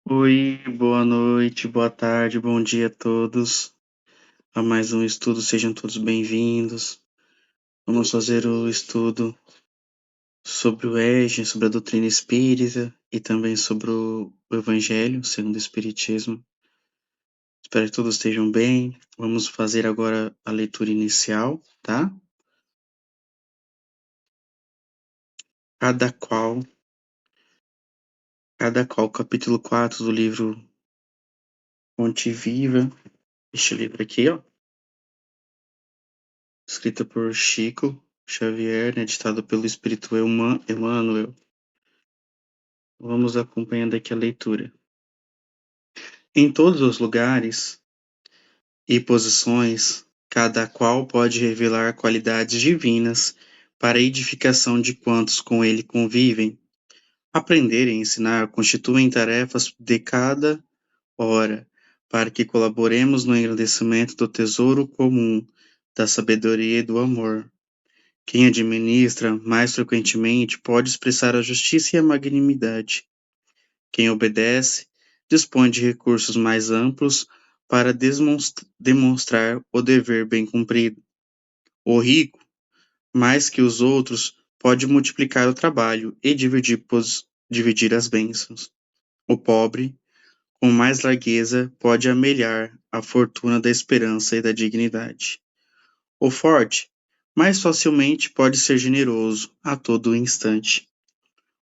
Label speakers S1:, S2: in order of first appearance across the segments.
S1: Oi, boa noite, boa tarde, bom dia a todos. A mais um estudo, sejam todos bem-vindos. Vamos fazer o estudo sobre o EJA, sobre a doutrina espírita e também sobre o Evangelho segundo o Espiritismo. Espero que todos estejam bem. Vamos fazer agora a leitura inicial, tá? Cada qual, capítulo 4 do livro Fonte Viva. Este livro aqui, ó, escrito por Chico Xavier, né, editado pelo Espírito Emmanuel. Vamos acompanhando aqui a leitura. Em todos os lugares e posições, cada qual pode revelar qualidades divinas para a edificação de quantos com ele convivem. Aprender e ensinar constituem tarefas de cada hora, para que colaboremos no engrandecimento do tesouro comum, da sabedoria e do amor. Quem administra mais frequentemente pode expressar a justiça e a magnanimidade. Quem obedece dispõe de recursos mais amplos para demonstrar o dever bem cumprido. O rico, mais que os outros, pode multiplicar o trabalho e dividir as bênçãos. O pobre, com mais largueza, pode amelhar a fortuna da esperança e da dignidade. O forte, mais facilmente pode ser generoso a todo instante.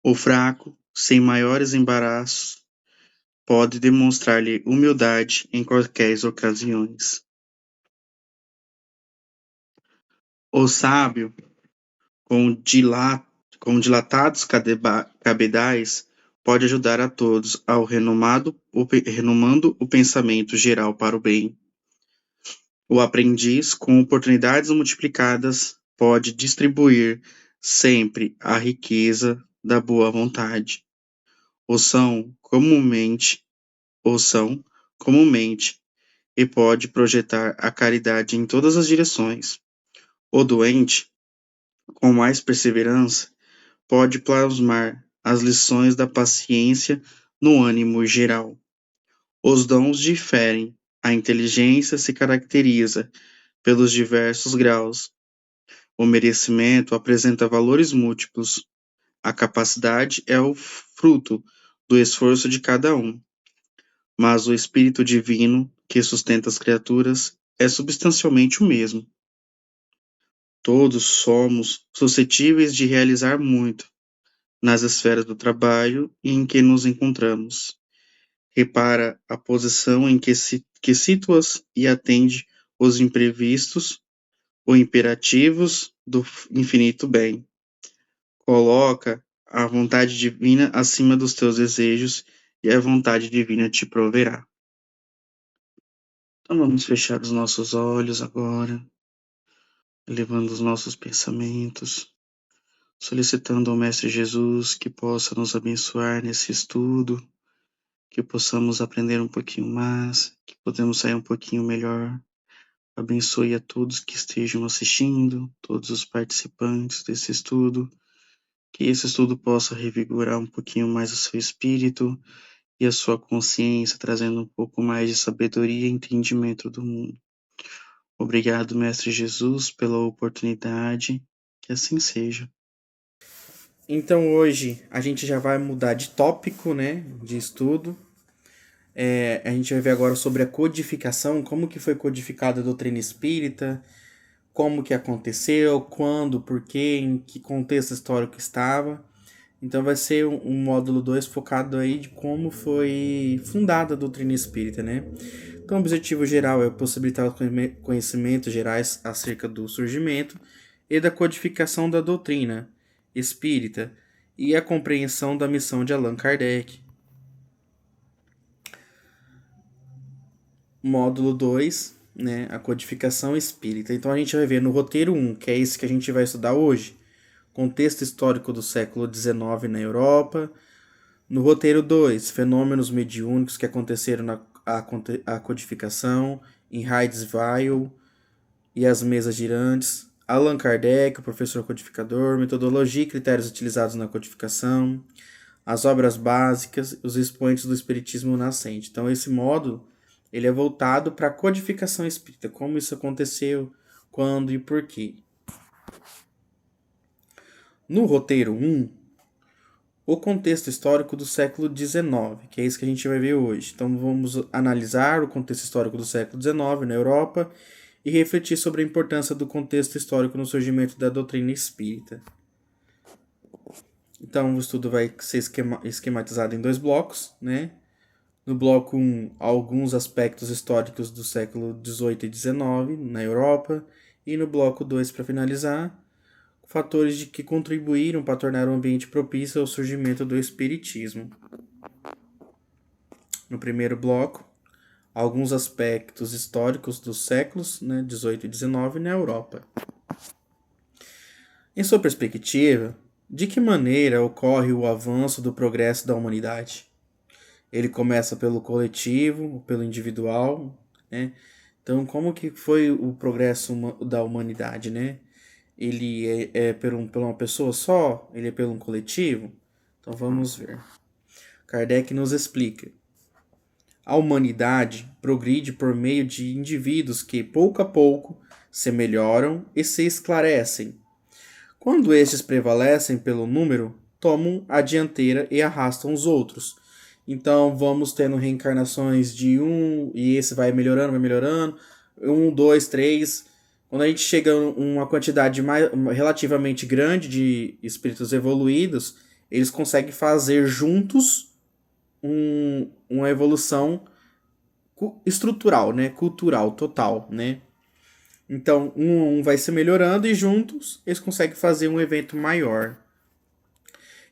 S1: O fraco, sem maiores embaraços, pode demonstrar-lhe humildade em quaisquer ocasiões. O sábio, com, com dilatados cabedais, pode ajudar a todos ao renomando o pensamento geral para o bem. O aprendiz, com oportunidades multiplicadas, pode distribuir sempre a riqueza da boa vontade. Ou são são comumente e pode projetar a caridade em todas as direções. O doente, com mais perseverança, pode plasmar as lições da paciência no ânimo geral. Os dons diferem, a inteligência se caracteriza pelos diversos graus. O merecimento apresenta valores múltiplos. A capacidade é o fruto do esforço de cada um. Mas o Espírito Divino, que sustenta as criaturas, é substancialmente o mesmo. Todos somos suscetíveis de realizar muito nas esferas do trabalho em que nos encontramos. Repara a posição em que situas e atende os imprevistos ou imperativos do infinito bem. Coloca a vontade divina acima dos teus desejos e a vontade divina te proverá. Então vamos fechar os nossos olhos agora, elevando os nossos pensamentos, solicitando ao Mestre Jesus que possa nos abençoar nesse estudo, que possamos aprender um pouquinho mais, que podemos sair um pouquinho melhor. Abençoe a todos que estejam assistindo, todos os participantes desse estudo, que esse estudo possa revigorar um pouquinho mais o seu espírito e a sua consciência, trazendo um pouco mais de sabedoria e entendimento do mundo. Obrigado, Mestre Jesus, pela oportunidade, que assim seja.
S2: Então hoje a gente já vai mudar de tópico, né, de estudo. A gente vai ver agora sobre a codificação, como que foi codificada a doutrina espírita, como que aconteceu, quando, por quê, em que contexto histórico estava. Então vai ser um módulo 2 focado aí de como foi fundada a doutrina espírita, né? Então o objetivo geral é possibilitar conhecimentos gerais acerca do surgimento e da codificação da doutrina espírita e a compreensão da missão de Allan Kardec. Módulo 2, né, a codificação espírita. Então a gente vai ver no roteiro 1, que é esse que a gente vai estudar hoje, contexto histórico do século XIX na Europa. No roteiro 2, fenômenos mediúnicos que aconteceram na a codificação, em Hydesville e as mesas girantes. Allan Kardec, o professor codificador, metodologia e critérios utilizados na codificação. as obras básicas, os expoentes do espiritismo nascente. Então, esse módulo ele é voltado para a codificação espírita, como isso aconteceu, quando e por quê. No roteiro 1, o contexto histórico do século XIX, que é isso que a gente vai ver hoje. Então, vamos analisar o contexto histórico do século XIX na Europa e refletir sobre a importância do contexto histórico no surgimento da doutrina espírita. Então, o estudo vai ser esquematizado em 2 blocos, né? No bloco 1, alguns aspectos históricos do século XVIII e XIX na Europa. E no bloco 2, para finalizar, fatores que contribuíram para tornar o ambiente propício ao surgimento do espiritismo. No primeiro bloco, alguns aspectos históricos dos séculos XVIII e XIX na Europa. Em sua perspectiva, de que maneira ocorre o avanço do progresso da humanidade? Ele começa pelo coletivo, pelo individual, né? Então, como que foi o progresso da humanidade, né? Ele é por uma pessoa só? Ele é pelo um coletivo? Então, vamos ver. Kardec nos explica. A humanidade progride por meio de indivíduos que, pouco a pouco, se melhoram e se esclarecem. Quando estes prevalecem pelo número, tomam a dianteira e arrastam os outros. Então, vamos tendo reencarnações de um, e esse vai melhorando, 1, 2, 3. Quando a gente chega a uma quantidade relativamente grande de espíritos evoluídos, eles conseguem fazer juntos uma evolução estrutural, né? Cultural, total, né? Então, um vai se melhorando e juntos eles conseguem fazer um evento maior.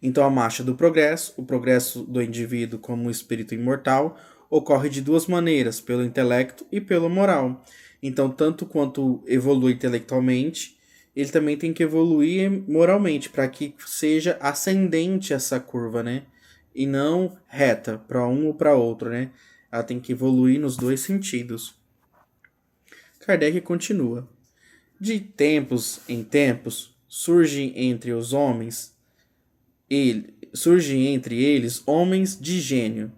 S2: Então, a marcha do progresso, o progresso do indivíduo como espírito imortal, ocorre de 2 maneiras, pelo intelecto e pelo moral. Então, tanto quanto evolui intelectualmente, ele também tem que evoluir moralmente, para que seja ascendente essa curva, né? E não reta, para um ou para outro, né? Ela tem que evoluir nos 2 sentidos. Kardec continua. De tempos em tempos, surgem entre eles homens de gênio,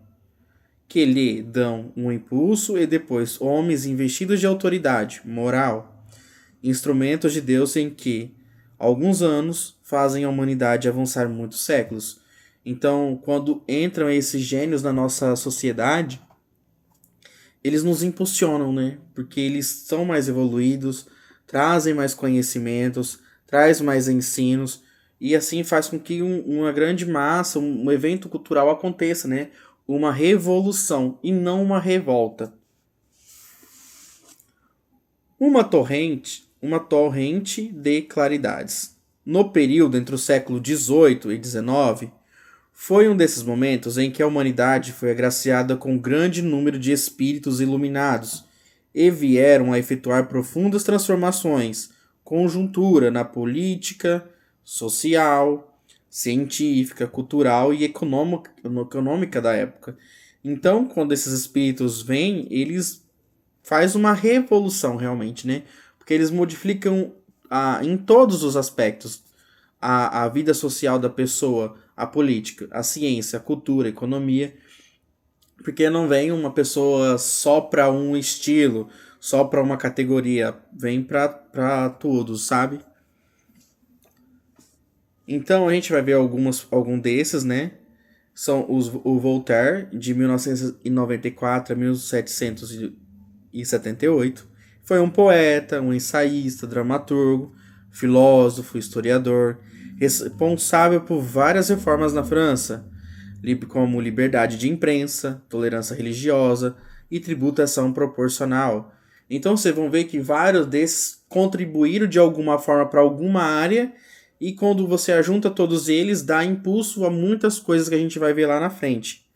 S2: que lhe dão um impulso, e depois homens investidos de autoridade moral, instrumentos de Deus em que alguns anos fazem a humanidade avançar muitos séculos. Então, quando entram esses gênios na nossa sociedade, eles nos impulsionam, né? Porque eles são mais evoluídos, trazem mais conhecimentos, traz mais ensinos, e assim faz com que uma grande massa, um evento cultural aconteça, né? Uma revolução e não uma revolta. Uma torrente de claridades. No período entre o século XVIII e XIX, foi um desses momentos em que a humanidade foi agraciada com um grande número de espíritos iluminados e vieram a efetuar profundas transformações, conjuntura na política, social, científica, cultural e econômica da época. Então, quando esses espíritos vêm, eles fazem uma revolução realmente, né? Porque eles modificam em todos os aspectos a vida social da pessoa, a política, a ciência, a cultura, a economia, porque não vem uma pessoa só para um estilo, só para uma categoria, vem para todos, sabe? Então a gente vai ver algum desses, né? São o Voltaire, de 1994 a 1778. Foi um poeta, um ensaísta, dramaturgo, filósofo, historiador, responsável por várias reformas na França, como liberdade de imprensa, tolerância religiosa e tributação proporcional. Então vocês vão ver que vários desses contribuíram de alguma forma para alguma área, e quando você ajunta todos eles, dá impulso a muitas coisas que a gente vai ver lá na frente.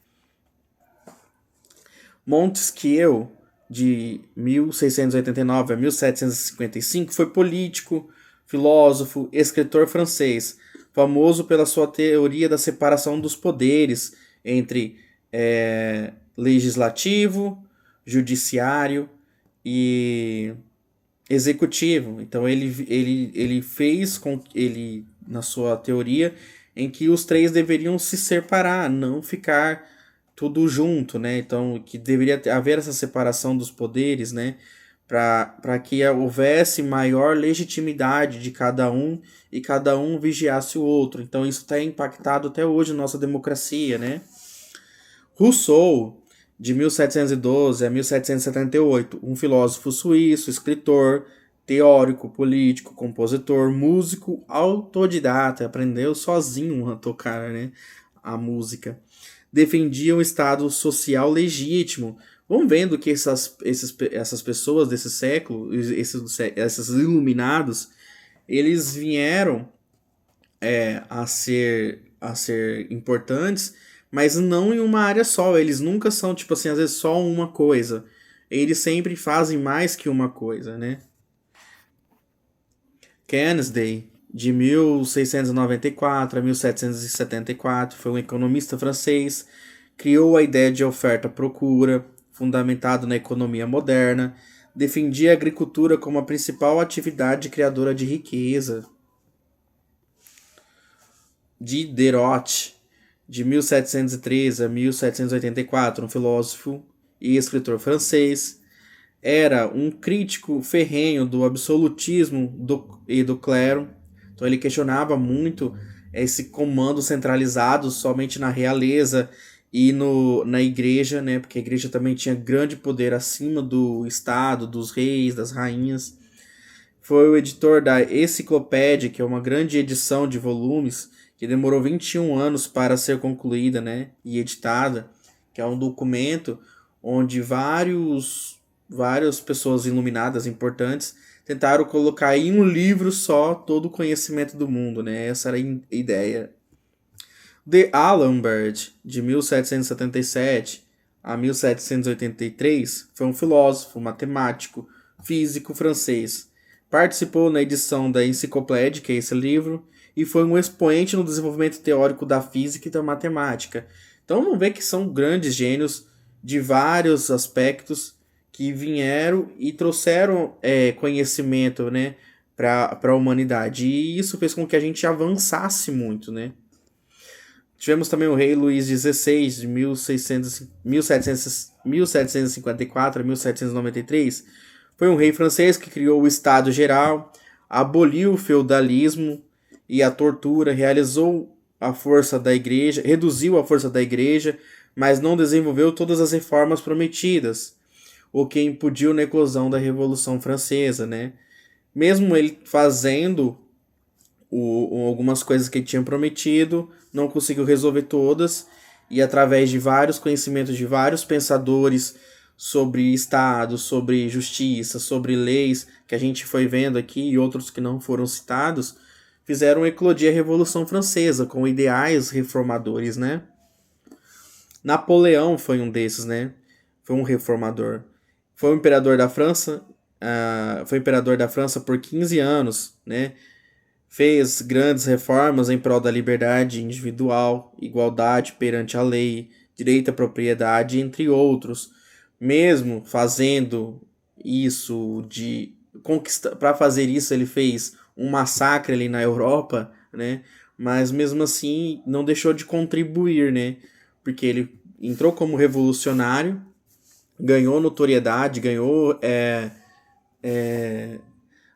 S2: Montesquieu, de 1689 a 1755, foi político, filósofo, escritor francês, famoso pela sua teoria da separação dos poderes entre legislativo, judiciário e executivo. Então ele fez com ele, na sua teoria, em que os três deveriam se separar, não ficar tudo junto, né? Então, que deveria haver essa separação dos poderes, né? Para que houvesse maior legitimidade de cada um e cada um vigiasse o outro. Então, isso está impactado até hoje na nossa democracia, né? Rousseau, de 1712 a 1778, um filósofo suíço, escritor, teórico, político, compositor, músico, autodidata, aprendeu sozinho a tocar, né, a música. Defendia um estado social legítimo. Vamos vendo que essas pessoas desse século, esses iluminados, eles vieram a ser importantes, mas não em uma área só. Eles nunca são, tipo assim, às vezes só uma coisa. Eles sempre fazem mais que uma coisa, né? Keynes, de 1694 a 1774, foi um economista francês, criou a ideia de oferta-procura, fundamentado na economia moderna, defendia a agricultura como a principal atividade criadora de riqueza. Diderot, de 1713 a 1784, um filósofo e escritor francês, era um crítico ferrenho do absolutismo e do clero. Então ele questionava muito esse comando centralizado somente na realeza e na igreja, né? Porque a igreja também tinha grande poder acima do Estado, dos reis, das rainhas. Foi o editor da Enciclopédia, que é uma grande edição de volumes, que demorou 21 anos para ser concluída, né, e editada, que é um documento onde várias pessoas iluminadas importantes tentaram colocar em um livro só todo o conhecimento do mundo, né? Essa era a ideia. De Alembert, de 1777 a 1783, foi um filósofo, matemático, físico francês. Participou na edição da Enciclopédia, que é esse livro, e foi um expoente no desenvolvimento teórico da física e da matemática. Então vamos ver que são grandes gênios de vários aspectos que vieram e trouxeram conhecimento, né, para a humanidade. E isso fez com que a gente avançasse muito, né? Tivemos também o rei Luís XVI, de 1754 a 1793. Foi um rei francês que criou o Estado Geral, aboliu o feudalismo e a tortura, realizou a força da igreja, reduziu a força da igreja, mas não desenvolveu todas as reformas prometidas, o que impediu na eclosão da Revolução Francesa, né? Mesmo ele fazendo algumas coisas que ele tinha prometido, não conseguiu resolver todas, e através de vários conhecimentos de vários pensadores sobre Estado, sobre justiça, sobre leis, que a gente foi vendo aqui, e outros que não foram citados, fizeram eclodir a Revolução Francesa, com ideais reformadores, né? Napoleão foi um desses, né? Foi um reformador. Foi o imperador da França, foi imperador da França por 15 anos, né? Fez grandes reformas em prol da liberdade individual, igualdade perante a lei, direito à propriedade, entre outros. Mesmo fazendo isso de conquista, para fazer isso ele fez um massacre ali na Europa, né? Mas mesmo assim não deixou de contribuir, né? Porque ele entrou como revolucionário, ganhou notoriedade, ganhou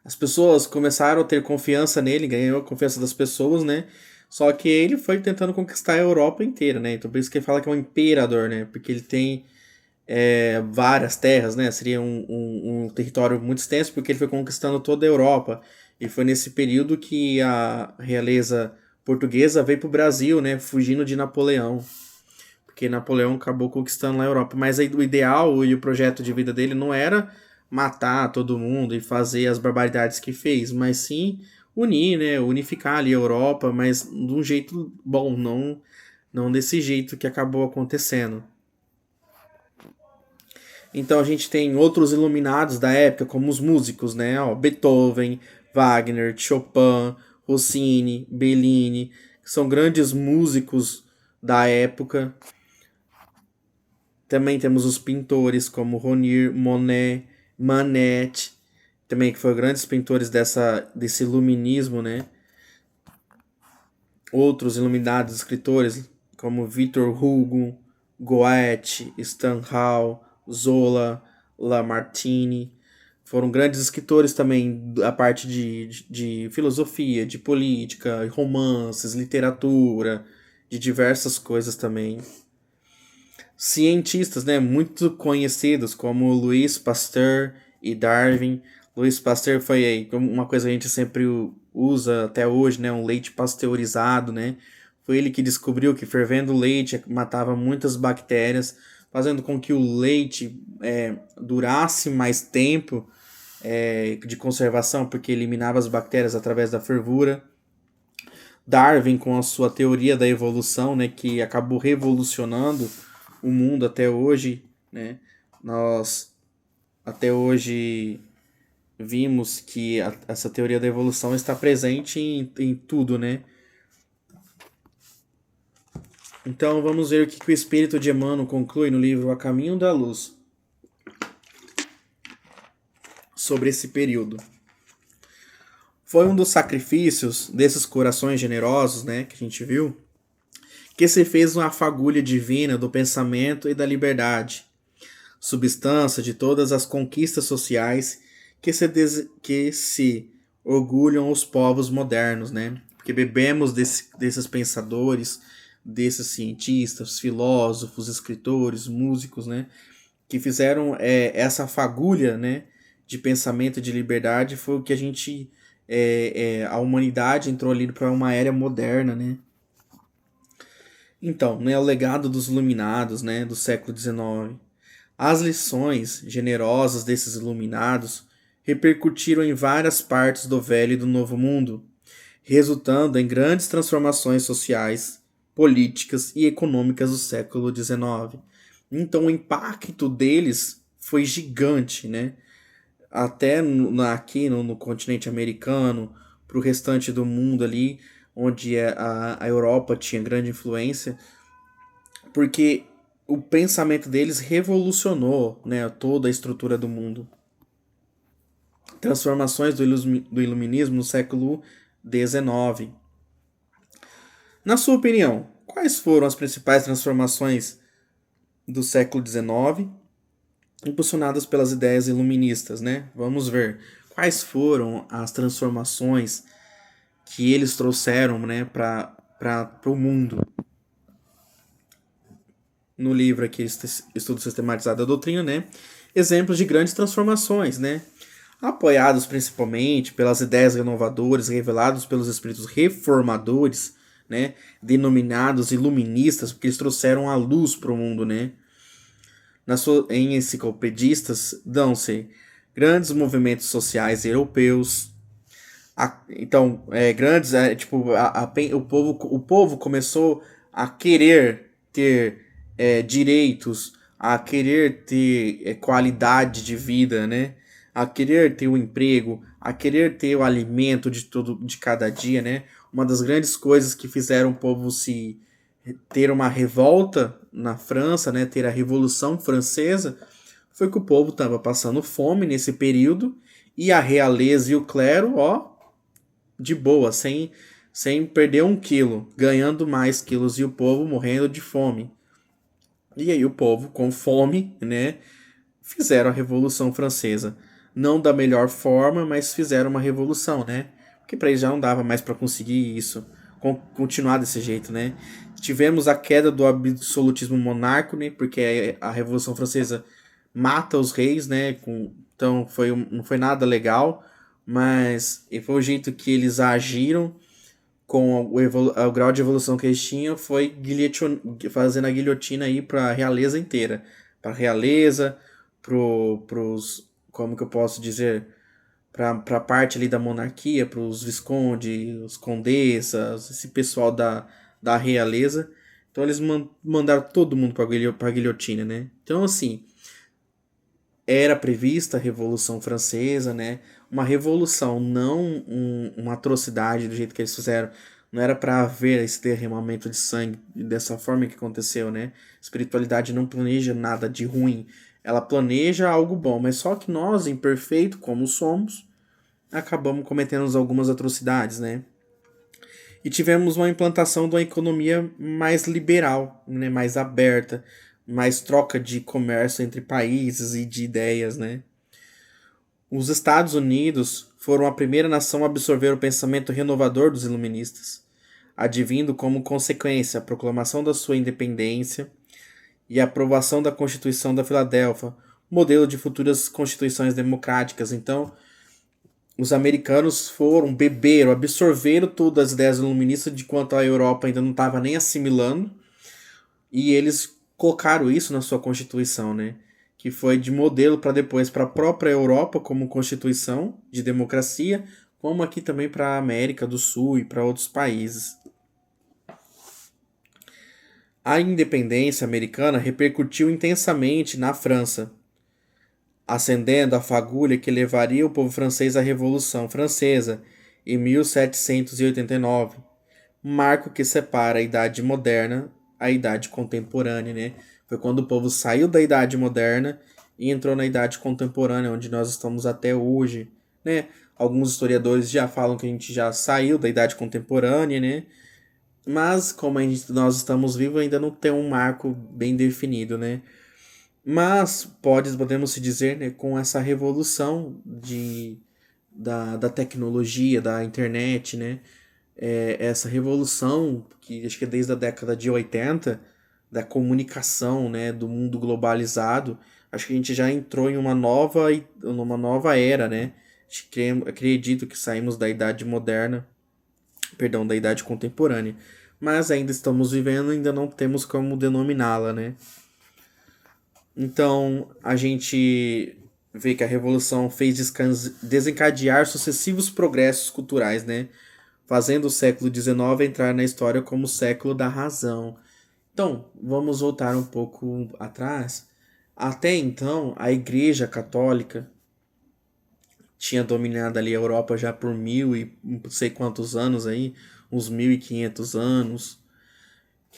S2: as pessoas começaram a ter confiança nele, ganhou a confiança das pessoas, né? Só que ele foi tentando conquistar a Europa inteira, né? Então por isso que ele fala que é um imperador, né? Porque ele tem várias terras, né? Seria um território muito extenso, porque ele foi conquistando toda a Europa. E foi nesse período que a realeza portuguesa veio para o Brasil, né? Fugindo de Napoleão. Porque Napoleão acabou conquistando a Europa. Mas aí o ideal e o projeto de vida dele não era matar todo mundo e fazer as barbaridades que fez, mas sim unir, né? Unificar ali a Europa, mas de um jeito bom, não desse jeito que acabou acontecendo. Então a gente tem outros iluminados da época, como os músicos, né? Ó, Beethoven, Wagner, Chopin, Rossini, Bellini, que são grandes músicos da época. Também temos os pintores como Renoir, Monet, Manet, também que foram grandes pintores desse iluminismo, né? outros iluminados escritores como Victor Hugo, Goethe, Stendhal, Zola, Lamartine. Foram grandes escritores também, a parte de filosofia, de política, romances, literatura, de diversas coisas também. Cientistas, né, muito conhecidos como Louis Pasteur e Darwin. Louis Pasteur foi aí uma coisa que a gente sempre usa até hoje, né, um leite pasteurizado, né? Foi ele que descobriu que fervendo o leite matava muitas bactérias, fazendo com que o leite durasse mais tempo de conservação, porque eliminava as bactérias através da fervura. Darwin com a sua teoria da evolução, né, que acabou revolucionando o mundo até hoje, né? Nós até hoje vimos que essa teoria da evolução está presente em tudo, né? Então vamos ver o que o espírito de Emmanuel conclui no livro A Caminho da Luz sobre esse período. Foi um dos sacrifícios desses corações generosos, né, que a gente viu, que se fez uma fagulha divina do pensamento e da liberdade, substância de todas as conquistas sociais que se orgulham os povos modernos, né? Porque bebemos desses pensadores, desses cientistas, filósofos, escritores, músicos, né? Que fizeram essa fagulha, né? De pensamento e de liberdade, foi o que a humanidade entrou ali para uma era moderna, né? Então, né, o legado dos iluminados, né, do século XIX. As lições generosas desses iluminados repercutiram em várias partes do velho e do novo mundo, resultando em grandes transformações sociais, políticas e econômicas do século XIX. Então o impacto deles foi gigante, né? Até aqui no continente americano, para o restante do mundo ali, onde a Europa tinha grande influência, porque o pensamento deles revolucionou, né, toda a estrutura do mundo. Transformações do iluminismo no século XIX. Na sua opinião, quais foram as principais transformações do século XIX impulsionadas pelas ideias iluministas, né? Vamos ver quais foram as transformações que eles trouxeram, né, para o mundo. No livro aqui, Estudo Sistematizado da Doutrina, né? Exemplos de grandes transformações, né? Apoiados principalmente pelas ideias renovadoras reveladas pelos espíritos reformadores, né? Denominados iluministas, porque eles trouxeram a luz para o mundo, né? Em enciclopedistas dão-se grandes movimentos sociais europeus. Grandes, o povo começou a querer ter direitos, a querer ter qualidade de vida, né? A querer ter o emprego, a querer ter o alimento de cada dia, né? Uma das grandes coisas que fizeram o povo se ter uma revolta na França, né? Ter a Revolução Francesa, foi que o povo estava passando fome nesse período e a realeza e o clero, ó, de boa, sem perder 1 quilo, ganhando mais quilos e o povo morrendo de fome. E aí o povo, com fome, né, fizeram a Revolução Francesa. Não da melhor forma, mas fizeram uma revolução, né? Porque para eles já não dava mais para conseguir isso, continuar desse jeito, né? Tivemos a queda do absolutismo monárquico, né? Porque a Revolução Francesa mata os reis, né? Então não foi nada legal, mas foi o jeito que eles agiram com o grau de evolução que eles tinham, foi fazendo a guilhotina aí para a realeza inteira. Para a realeza, pros, como que eu posso dizer, para a parte ali da monarquia, para os viscondes, os condessas, esse pessoal da realeza. Então eles mandaram todo mundo para a guilhotina, né? Então assim, era prevista a Revolução Francesa, né? Uma revolução, não uma atrocidade do jeito que eles fizeram. Não era para haver esse derramamento de sangue dessa forma que aconteceu, né? Espiritualidade não planeja nada de ruim. Ela planeja algo bom, mas só que nós, imperfeitos como somos, acabamos cometendo algumas atrocidades, né? E tivemos uma implantação de uma economia mais liberal, né, mais aberta, mais troca de comércio entre países e de ideias, né? Os Estados Unidos foram a primeira nação a absorver o pensamento renovador dos iluministas, advindo como consequência a proclamação da sua independência e a aprovação da Constituição da Filadélfia, modelo de futuras constituições democráticas. Então, os americanos beberam, absorveram todas as ideias iluministas, de quanto a Europa ainda não estava nem assimilando, e eles colocaram isso na sua Constituição, né? Que foi de modelo para depois para a própria Europa como Constituição de democracia, como aqui também para a América do Sul e para outros países. A independência americana repercutiu intensamente na França, acendendo a fagulha que levaria o povo francês à Revolução Francesa em 1789, marco que separa a Idade Moderna da Idade Contemporânea, né? Foi quando o povo saiu da Idade Moderna e entrou na Idade Contemporânea, onde nós estamos até hoje, né? Alguns historiadores já falam que a gente já saiu da Idade Contemporânea, né? Mas como nós estamos vivos, ainda não tem um marco bem definido, né? Mas podemos se dizer, né, com essa revolução da tecnologia, da internet, né? Essa revolução que acho que é desde a década de 80 da comunicação, né, do mundo globalizado, acho que a gente já entrou em numa nova era, né? Acredito que saímos da idade moderna, perdão, da idade contemporânea, mas ainda estamos vivendo, ainda não temos como denominá-la, né? Então, a gente vê que a Revolução fez desencadear sucessivos progressos culturais, né? Fazendo o século XIX entrar na história como o século da razão. Então, vamos voltar um pouco atrás. Até então, a Igreja Católica tinha dominado ali a Europa já por não sei quantos anos aí, uns 1500 anos,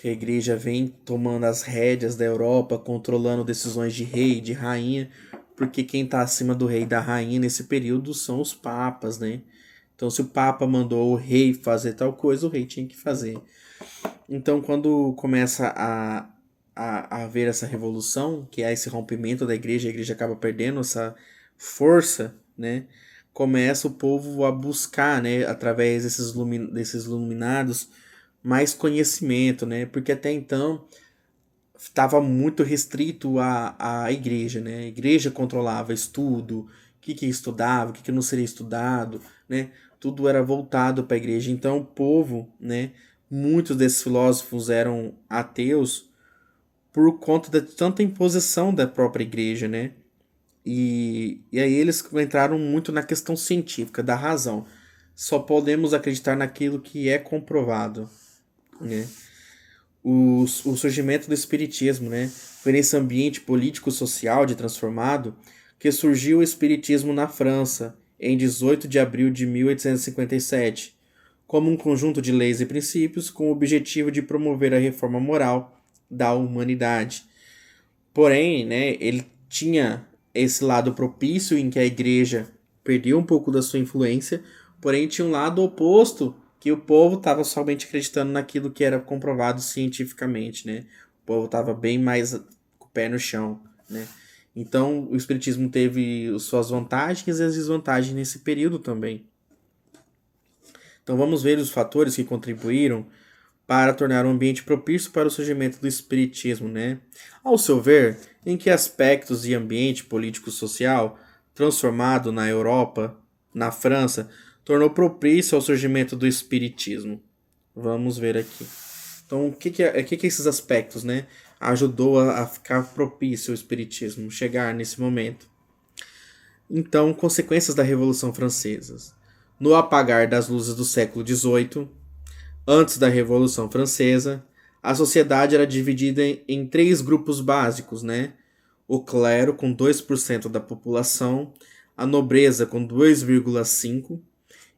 S2: que a igreja vem tomando as rédeas da Europa, controlando decisões de rei, de rainha, porque quem está acima do rei e da rainha nesse período são os papas, né? Então, se o papa mandou o rei fazer tal coisa, o rei tinha que fazer. Então, quando começa a haver essa revolução, que é esse rompimento da igreja, a igreja acaba perdendo essa força, né? Começa o povo a buscar, né, através desses iluminados, mais conhecimento, né? Porque até então estava muito restrito à igreja, né? A igreja controlava estudo, o que estudava, o que não seria estudado, né? Tudo era voltado para a igreja. Então o povo, né? Muitos desses filósofos eram ateus por conta de tanta imposição da própria igreja, né? E aí eles entraram muito na questão científica, da razão. Só podemos acreditar naquilo que é comprovado, né? O surgimento do espiritismo, né? Foi nesse ambiente político-social de transformado que surgiu o espiritismo na França, em 18 de abril de 1857, como um conjunto de leis e princípios com o objetivo de promover a reforma moral da humanidade. Porém, né, ele tinha esse lado propício em que a igreja perdeu um pouco da sua influência, porém tinha um lado oposto, que o povo estava somente acreditando naquilo que era comprovado cientificamente, né? O povo estava bem mais com o pé no chão, né? Então, o espiritismo teve suas vantagens e as desvantagens nesse período também. Então, vamos ver os fatores que contribuíram para tornar o ambiente propício para o surgimento do espiritismo, né? Ao seu ver, em que aspectos de ambiente político-social transformado na Europa, na França, tornou propício ao surgimento do espiritismo? Vamos ver aqui. Então, o que esses aspectos, né, ajudou a ficar propício ao espiritismo chegar nesse momento? Então, consequências da Revolução Francesa. No apagar das luzes do século XVIII, antes da Revolução Francesa, a sociedade era dividida em três grupos básicos, né? O clero, com 2% da população, a nobreza, com 2,5%,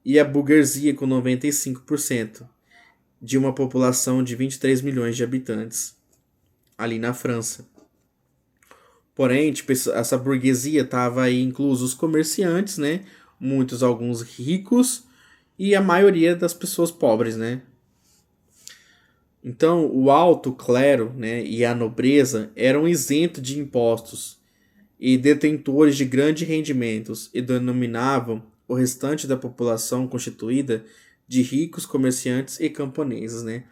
S2: e a burguesia, com 95%, de uma população de 23 milhões de habitantes, ali na França. Porém, tipo, essa burguesia estava aí incluso os comerciantes, né? Alguns ricos, e a maioria das pessoas pobres, né? Então, o alto clero, né, e a nobreza eram isentos de impostos e detentores de grandes rendimentos e denominavam o restante da população constituída de ricos comerciantes e camponeses, né?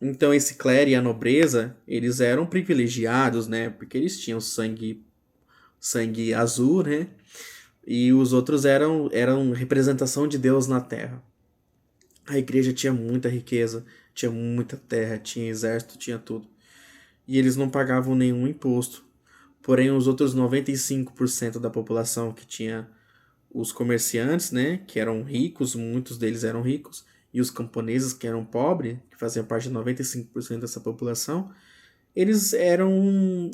S2: Então esse clero e a nobreza, eles eram privilegiados, né? Porque eles tinham sangue azul, né? E os outros eram representação de Deus na terra. A igreja tinha muita riqueza, tinha muita terra, tinha exército, tinha tudo. E eles não pagavam nenhum imposto. Porém, os outros 95% da população que tinha os comerciantes, né, que eram ricos, muitos deles eram ricos, e os camponeses, que eram pobres, que faziam parte de 95% dessa população, eles eram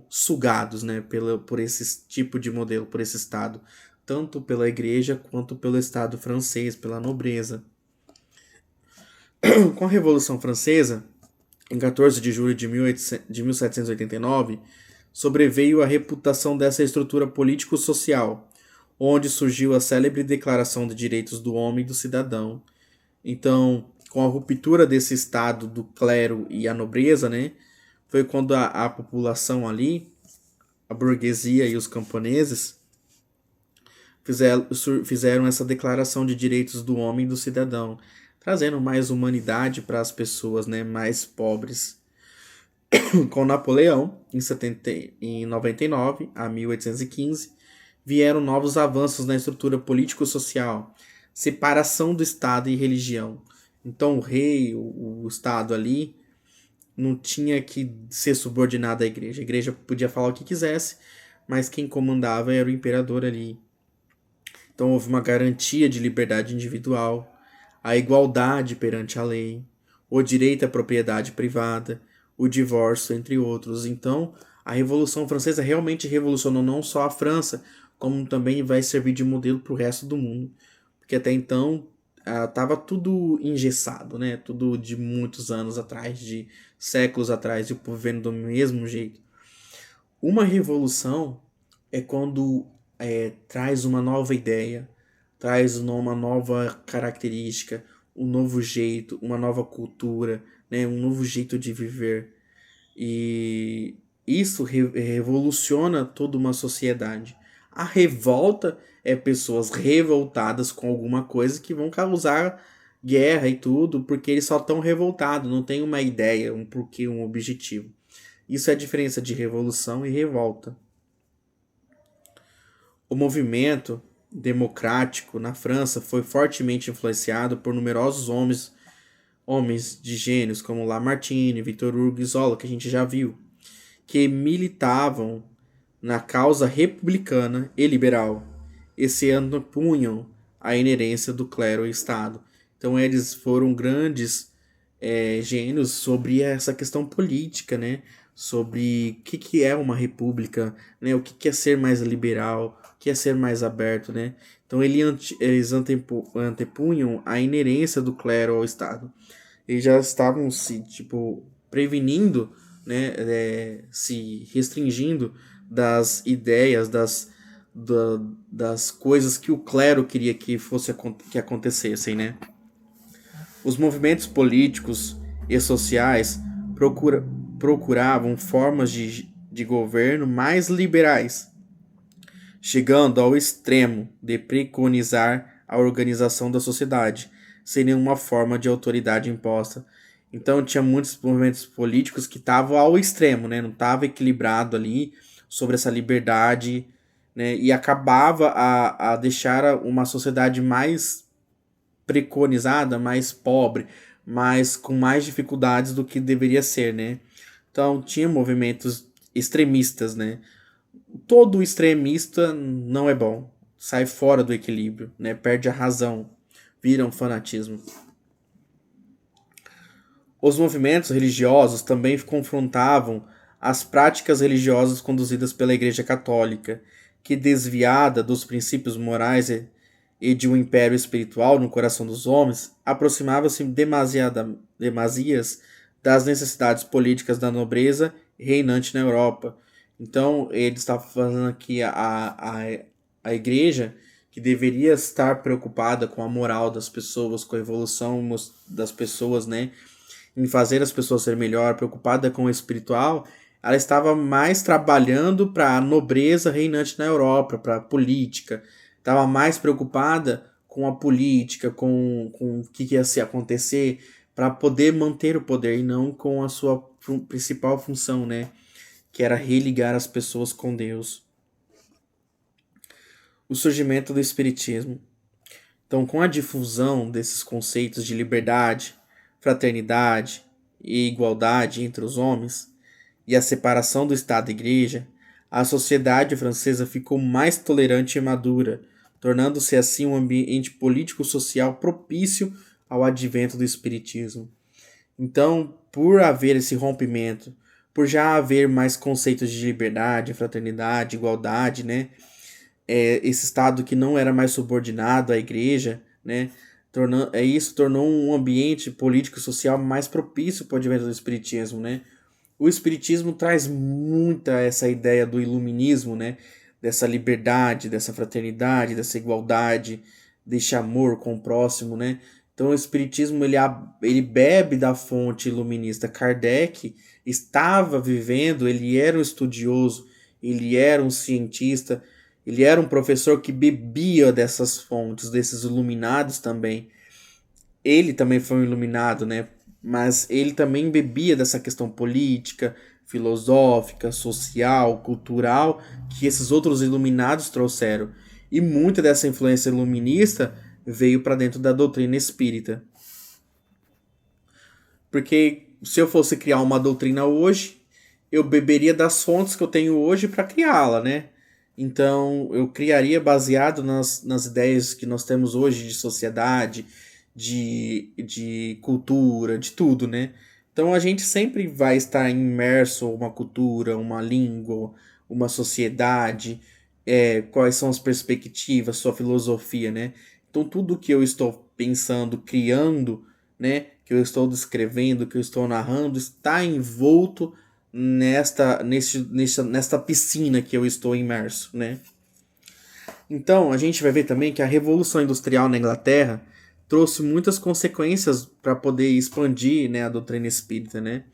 S2: sugados, né, por esse tipo de modelo, por esse Estado, tanto pela igreja quanto pelo Estado francês, pela nobreza. Com a Revolução Francesa, em 14 de julho de 1789, sobreveio a reputação dessa estrutura político-social, onde surgiu a célebre Declaração de Direitos do Homem e do Cidadão. Então, com a ruptura desse estado do clero e a nobreza, né, foi quando a população ali, a burguesia e os camponeses, fizeram essa declaração de direitos do homem e do cidadão, trazendo mais humanidade para as pessoas, né, mais pobres. Com Napoleão, em 99 a 1815, vieram novos avanços na estrutura político-social, separação do Estado e religião. Então o rei, o Estado ali, não tinha que ser subordinado à igreja. A igreja podia falar o que quisesse, mas quem comandava era o imperador ali. Então houve uma garantia de liberdade individual, a igualdade perante a lei, o direito à propriedade privada, o divórcio, entre outros. Então, a Revolução Francesa realmente revolucionou não só a França, como também vai servir de modelo para o resto do mundo. Porque até então estava tudo engessado, né? Tudo de muitos anos atrás, de séculos atrás, e o povo vendo do mesmo jeito. Uma revolução é quando traz uma nova ideia, traz uma nova característica, um novo jeito, uma nova cultura, né, um novo jeito de viver. E isso revoluciona toda uma sociedade. A revolta é pessoas revoltadas com alguma coisa que vão causar guerra e tudo, porque eles só estão revoltados, não tem uma ideia, um porquê, um objetivo. Isso é a diferença de revolução e revolta. O movimento democrático na França foi fortemente influenciado por numerosos homens de gênios como Lamartine, Victor Hugo e Zola, que a gente já viu, que militavam na causa republicana e liberal e se antepunham à inerência do clero e Estado. Então eles foram grandes gênios sobre essa questão política, né? Sobre o que é uma república, né? O que é ser mais liberal, o que é ser mais aberto, né? Então eles antepunham a inerência do clero ao Estado. Eles já estavam se prevenindo, né? Se restringindo das ideias, das coisas que o clero queria que acontecessem, né? Os movimentos políticos e sociais procuravam formas de governo mais liberais, chegando ao extremo de preconizar a organização da sociedade, sem nenhuma forma de autoridade imposta. Então tinha muitos movimentos políticos que estavam ao extremo, né? Não estava equilibrado ali sobre essa liberdade, né? E acabava a deixar uma sociedade mais preconizada, mais pobre, mas com mais dificuldades do que deveria ser, né? Então tinha movimentos extremistas, né? Todo extremista não é bom, sai fora do equilíbrio, né? Perde a razão, vira um fanatismo. Os movimentos religiosos também confrontavam as práticas religiosas conduzidas pela Igreja Católica, que, desviada dos princípios morais e de um império espiritual no coração dos homens, aproximava-se demasias das necessidades políticas da nobreza reinante na Europa. Então, ele estava falando aqui a igreja que deveria estar preocupada com a moral das pessoas, com a evolução das pessoas, né? Em fazer as pessoas ser melhor, preocupada com o espiritual, ela estava mais trabalhando para a nobreza reinante na Europa, para a política. Estava mais preocupada com a política, com o que ia se acontecer, para poder manter o poder e não com a sua principal função, né? Que era religar as pessoas com Deus. O surgimento do Espiritismo. Então, com a difusão desses conceitos de liberdade, fraternidade e igualdade entre os homens, e a separação do Estado e Igreja, a sociedade francesa ficou mais tolerante e madura, tornando-se assim um ambiente político-social propício ao advento do Espiritismo. Então, por haver esse rompimento, por já haver mais conceitos de liberdade, fraternidade, igualdade, né? Esse Estado que não era mais subordinado à Igreja, né? Isso tornou um ambiente político e social mais propício para o advento do Espiritismo, né? O Espiritismo traz muita essa ideia do iluminismo, né? Dessa liberdade, dessa fraternidade, dessa igualdade, desse amor com o próximo, né? Então o Espiritismo ele bebe da fonte iluminista. Kardec estava vivendo, ele era um estudioso, ele era um cientista, ele era um professor que bebia dessas fontes, desses iluminados também. Ele também foi um iluminado, né? Mas ele também bebia dessa questão política, filosófica, social, cultural, que esses outros iluminados trouxeram. E muita dessa influência iluminista veio para dentro da doutrina espírita. Porque se eu fosse criar uma doutrina hoje, eu beberia das fontes que eu tenho hoje para criá-la, né? Então, eu criaria baseado nas ideias que nós temos hoje de sociedade, de cultura, de tudo, né? Então, a gente sempre vai estar imerso em uma cultura, uma língua, uma sociedade, quais são as perspectivas, sua filosofia, né? Então, tudo que eu estou pensando, criando, né? Que eu estou descrevendo, que eu estou narrando, está envolto nesta piscina que eu estou imerso, né? Então, a gente vai ver também que a Revolução Industrial na Inglaterra trouxe muitas consequências para poder expandir, né, a doutrina espírita, né?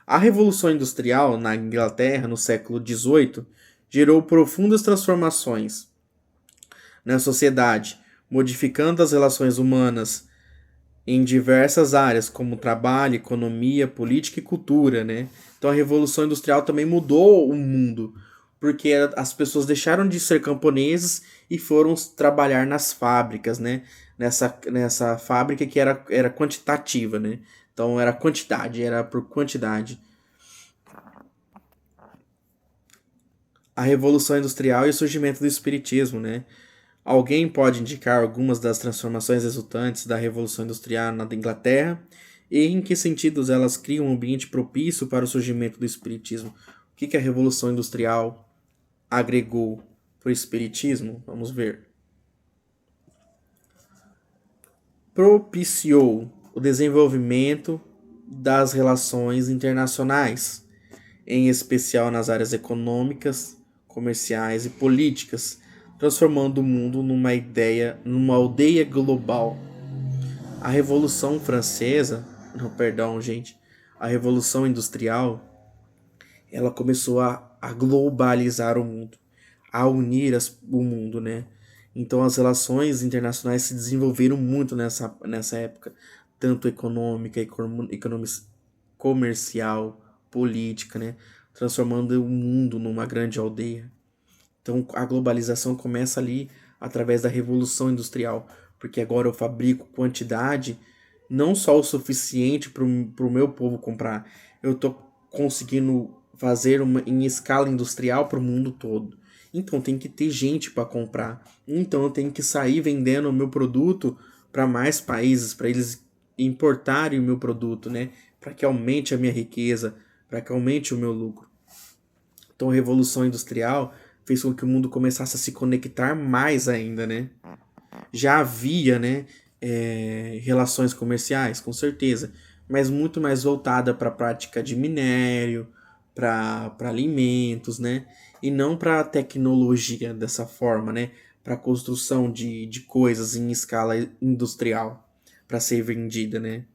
S2: A Revolução Industrial na Inglaterra, no século XVIII, gerou profundas transformações na sociedade, modificando as relações humanas em diversas áreas, como trabalho, economia, política e cultura, né? Então a Revolução Industrial também mudou o mundo, porque as pessoas deixaram de ser camponeses e foram trabalhar nas fábricas, né? Nessa fábrica que era quantitativa, né? Então era quantidade, era por quantidade. A Revolução Industrial e o surgimento do Espiritismo, né? Alguém pode indicar algumas das transformações resultantes da Revolução Industrial na Inglaterra e em que sentidos elas criam um ambiente propício para o surgimento do Espiritismo? O que a Revolução Industrial agregou para o Espiritismo? Vamos ver. Propiciou o desenvolvimento das relações internacionais, em especial nas áreas econômicas, comerciais e políticas, transformando o mundo numa aldeia global. A Revolução Francesa, a Revolução Industrial, ela começou a globalizar o mundo, a unir o mundo, né? Então as relações internacionais se desenvolveram muito nessa época, tanto econômica, comercial, política, né? Transformando o mundo numa grande aldeia. Então a globalização começa ali através da Revolução Industrial, porque agora eu fabrico quantidade, não só o suficiente para o meu povo comprar, eu estou conseguindo fazer em escala industrial para o mundo todo. Então tem que ter gente para comprar. Então eu tenho que sair vendendo o meu produto para mais países, para eles importarem o meu produto, né? Para que aumente a minha riqueza, para que aumente o meu lucro. Então a Revolução Industrial fez com que o mundo começasse a se conectar mais ainda, né? Já havia, né, relações comerciais, com certeza, mas muito mais voltada para a prática de minério, para alimentos, né? E não para a tecnologia dessa forma, né? para a construção de coisas em escala industrial para ser vendida, né?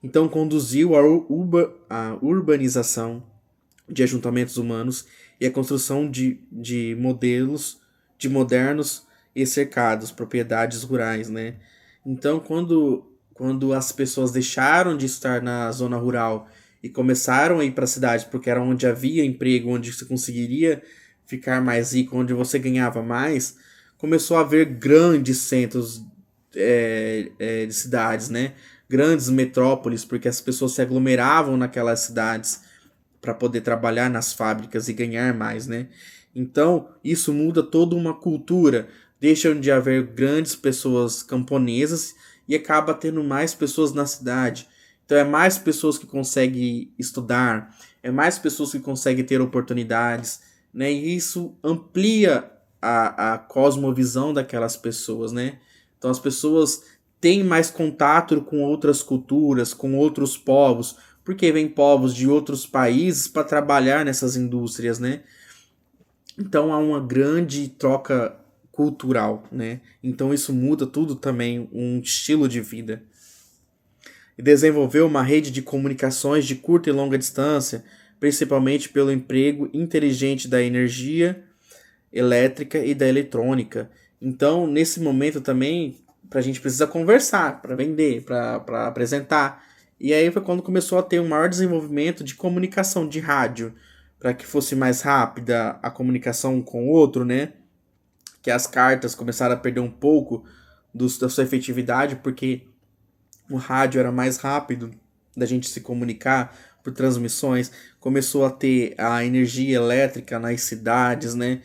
S2: Então conduziu a urbanização de ajuntamentos humanos e a construção de modelos de modernos e cercados, propriedades rurais, né? Então, quando as pessoas deixaram de estar na zona rural e começaram a ir para a cidade, porque era onde havia emprego, onde você conseguiria ficar mais rico, onde você ganhava mais, começou a haver grandes centros de cidades, né? Grandes metrópoles, porque as pessoas se aglomeravam naquelas cidades para poder trabalhar nas fábricas e ganhar mais, né? Então, isso muda toda uma cultura. Deixam de haver grandes pessoas camponesas e acaba tendo mais pessoas na cidade. Então, é mais pessoas que conseguem estudar, é mais pessoas que conseguem ter oportunidades, né? E isso amplia a cosmovisão daquelas pessoas, né? Então, as pessoas têm mais contato com outras culturas, com outros povos, porque vem povos de outros países para trabalhar nessas indústrias, né? Então há uma grande troca cultural, né? Então isso muda tudo também, um estilo de vida. E desenvolveu uma rede de comunicações de curta e longa distância, principalmente pelo emprego inteligente da energia elétrica e da eletrônica. Então, nesse momento também, a gente precisa conversar, para vender, para apresentar. E aí foi quando começou a ter um maior desenvolvimento de comunicação de rádio, para que fosse mais rápida a comunicação com o outro, né? Que as cartas começaram a perder um pouco da sua efetividade, porque o rádio era mais rápido da gente se comunicar por transmissões. Começou a ter a energia elétrica nas cidades, né?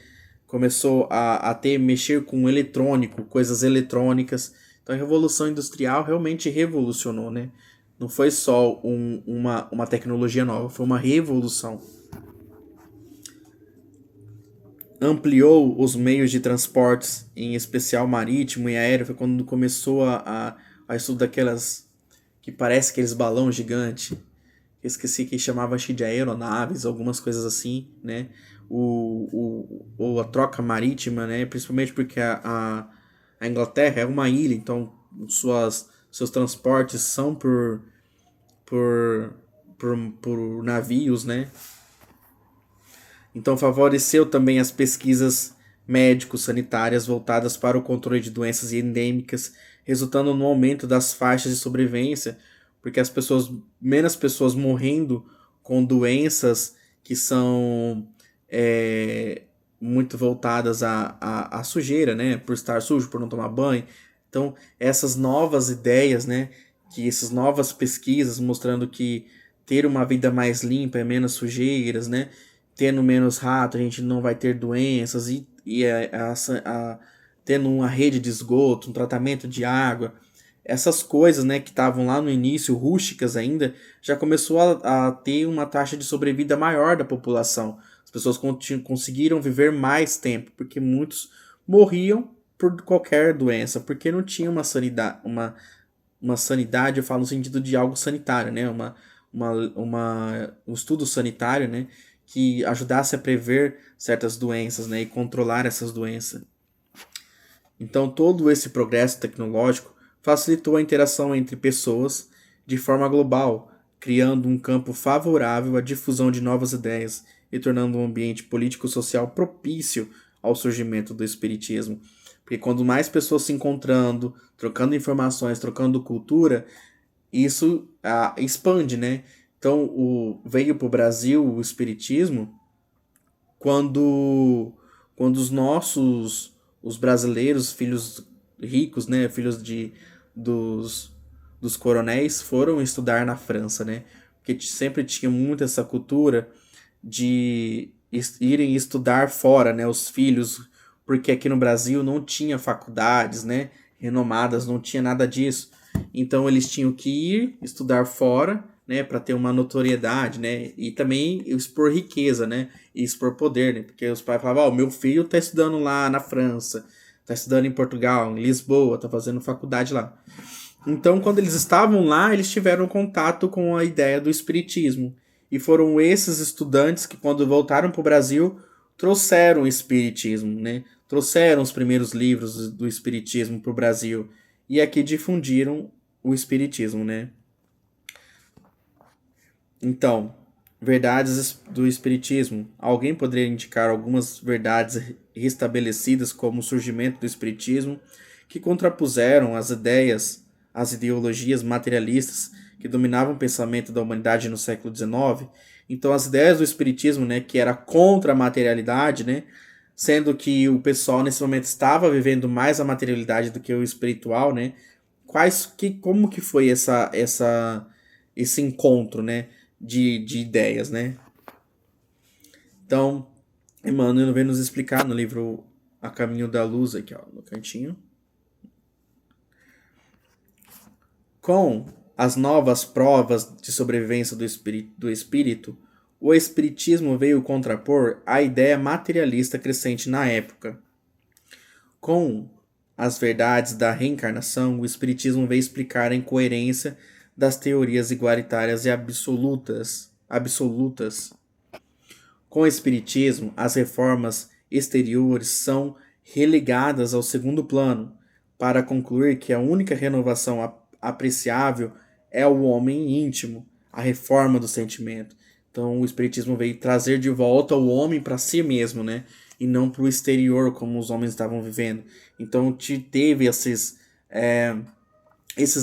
S2: Começou a ter, mexer com eletrônico, coisas eletrônicas. Então a Revolução Industrial realmente revolucionou, né? Não foi só uma tecnologia nova, foi uma revolução. Ampliou os meios de transportes, em especial marítimo e aéreo, foi quando começou a estudo daquelas que parece aqueles balões gigantes. Esqueci que chamava, acho que de aeronaves, algumas coisas assim, né? A troca marítima, né? Principalmente porque a Inglaterra é uma ilha, então seus transportes são por, por navios, né? Então favoreceu também as pesquisas médico-sanitárias voltadas para o controle de doenças endêmicas, resultando no aumento das faixas de sobrevivência, porque menos pessoas morrendo com doenças que são muito voltadas à sujeira, né? Por estar sujo, por não tomar banho. Então, essas novas ideias, né? Que essas novas pesquisas mostrando que ter uma vida mais limpa é menos sujeiras, né? Tendo menos rato, a gente não vai ter doenças tendo uma rede de esgoto, um tratamento de água, essas coisas, né, que estavam lá no início, rústicas ainda, já começou a ter uma taxa de sobrevida maior da população. As pessoas conseguiram viver mais tempo, porque muitos morriam por qualquer doença, porque não tinha uma sanidade, eu falo no sentido de algo sanitário, né, um estudo sanitário, né, que ajudasse a prever certas doenças, né, e controlar essas doenças. Então, todo esse progresso tecnológico facilitou a interação entre pessoas de forma global, criando um campo favorável à difusão de novas ideias e tornando um ambiente político-social propício ao surgimento do espiritismo. Porque quando mais pessoas se encontrando, trocando informações, trocando cultura, isso expande, né? Então, veio para o Brasil o espiritismo quando os brasileiros, filhos ricos, né, filhos dos coronéis, foram estudar na França, né? Porque sempre tinha muito essa cultura de irem estudar fora, né, os filhos, porque aqui no Brasil não tinha faculdades, né, renomadas, não tinha nada disso. Então eles tinham que ir estudar fora, né, para ter uma notoriedade, né, e também expor riqueza, né, e expor poder, né, porque os pais falavam, meu filho tá estudando lá na França, tá estudando em Portugal, em Lisboa, tá fazendo faculdade lá. Então, quando eles estavam lá, eles tiveram contato com a ideia do espiritismo, e foram esses estudantes que, quando voltaram para o Brasil, trouxeram o espiritismo, né? Trouxeram os primeiros livros do espiritismo para o Brasil e aqui difundiram o espiritismo, né? Então, verdades do espiritismo. Alguém poderia indicar algumas verdades restabelecidas como o surgimento do espiritismo que contrapuseram as ideias, as ideologias materialistas que dominavam o pensamento da humanidade no século XIX. Então, as ideias do espiritismo, né, que era contra a materialidade, né, sendo que o pessoal nesse momento estava vivendo mais a materialidade do que o espiritual, né? Como que foi esse encontro, né, de ideias, né? Então, Emmanuel vem nos explicar no livro A Caminho da Luz, aqui ó, no cantinho. Com as novas provas de sobrevivência do espírito, o espiritismo veio contrapor a ideia materialista crescente na época. Com as verdades da reencarnação, o espiritismo veio explicar a incoerência das teorias igualitárias e absolutas. Com o espiritismo, as reformas exteriores são relegadas ao segundo plano, para concluir que a única renovação apreciável é o homem íntimo, a reforma do sentimento. Então, o espiritismo veio trazer de volta o homem para si mesmo, né? E não para o exterior, como os homens estavam vivendo. Então, teve esses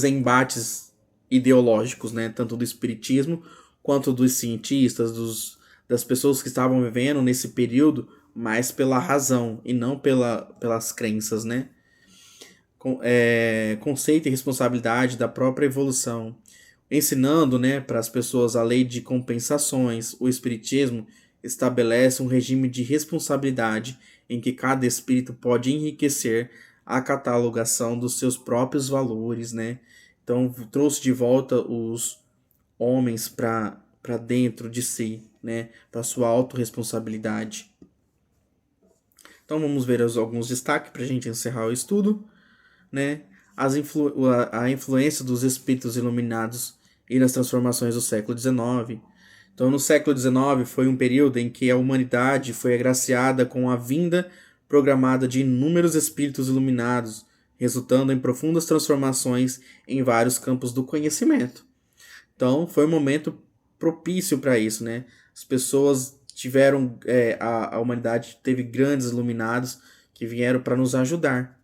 S2: embates ideológicos, né? Tanto do espiritismo quanto dos cientistas, das pessoas que estavam vivendo nesse período, mais pela razão e não pelas crenças, né? Conceito e responsabilidade da própria evolução, ensinando, né, para as pessoas a lei de compensações. O espiritismo estabelece um regime de responsabilidade em que cada espírito pode enriquecer a catalogação dos seus próprios valores, né? Então trouxe de volta os homens para dentro de si, né, para sua autorresponsabilidade. Então vamos ver alguns destaques para a gente encerrar o estudo, né? A influência dos espíritos iluminados e nas transformações do século XIX. Então, no século XIX foi um período em que a humanidade foi agraciada com a vinda programada de inúmeros espíritos iluminados, resultando em profundas transformações em vários campos do conhecimento. Então, foi um momento propício para isso, né? As pessoas tiveram, a humanidade teve grandes iluminados que vieram para nos ajudar,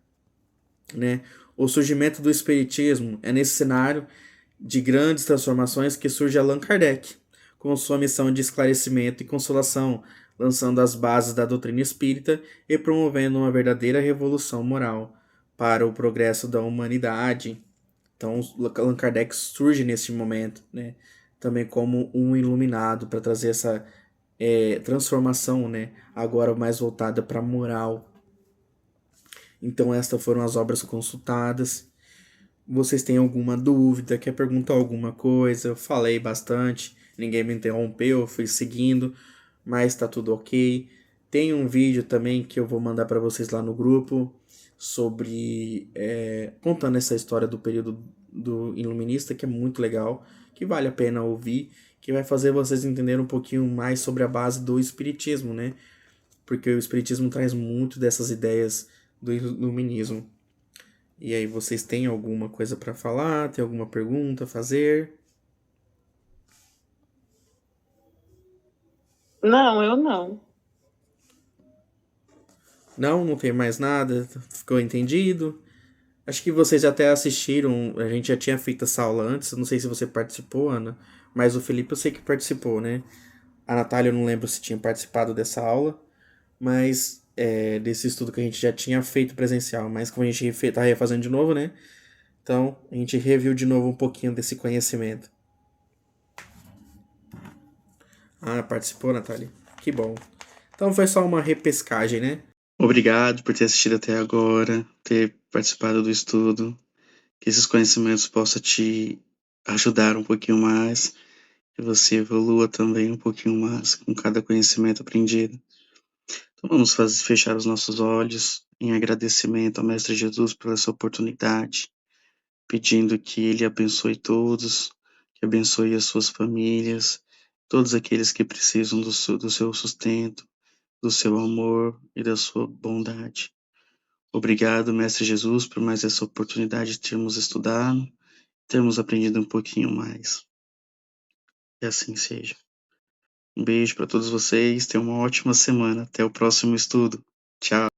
S2: né? O surgimento do espiritismo é nesse cenário de grandes transformações que surge Allan Kardec, com sua missão de esclarecimento e consolação, lançando as bases da doutrina espírita e promovendo uma verdadeira revolução moral para o progresso da humanidade. Então, Allan Kardec surge nesse momento, né? Também como um iluminado para trazer essa transformação, né? Agora mais voltada para a moral. Então, estas foram as obras consultadas. Vocês têm alguma dúvida? Quer perguntar alguma coisa? Eu falei bastante, ninguém me interrompeu, eu fui seguindo, mas tá tudo ok. Tem um vídeo também que eu vou mandar para vocês lá no grupo sobre contando essa história do período do iluminista, que é muito legal, que vale a pena ouvir, que vai fazer vocês entenderem um pouquinho mais sobre a base do espiritismo, né? Porque o espiritismo traz muito dessas ideias do iluminismo. E aí, vocês têm alguma coisa para falar? Tem alguma pergunta a fazer?
S3: Não, eu não.
S2: Não, não tem mais nada? Ficou entendido? Acho que vocês até assistiram, a gente já tinha feito essa aula antes, não sei se você participou, Ana, mas o Felipe eu sei que participou, né? A Natália eu não lembro se tinha participado dessa aula, mas desse estudo que a gente já tinha feito presencial, mas como a gente tá refazendo de novo, né? Então, a gente reviu de novo um pouquinho desse conhecimento. Ah, participou, Natália? Que bom. Então foi só uma repescagem, né?
S1: Obrigado por ter assistido até agora, ter participado do estudo, que esses conhecimentos possam te ajudar um pouquinho mais, que você evolua também um pouquinho mais com cada conhecimento aprendido. Então vamos fechar os nossos olhos em agradecimento ao Mestre Jesus pela essa oportunidade, pedindo que Ele abençoe todos, que abençoe as suas famílias, todos aqueles que precisam do seu sustento, do seu amor e da sua bondade. Obrigado, Mestre Jesus, por mais essa oportunidade de termos estudado, termos aprendido um pouquinho mais. Que assim seja. Um beijo para todos vocês, tenham uma ótima semana. Até o próximo estudo. Tchau.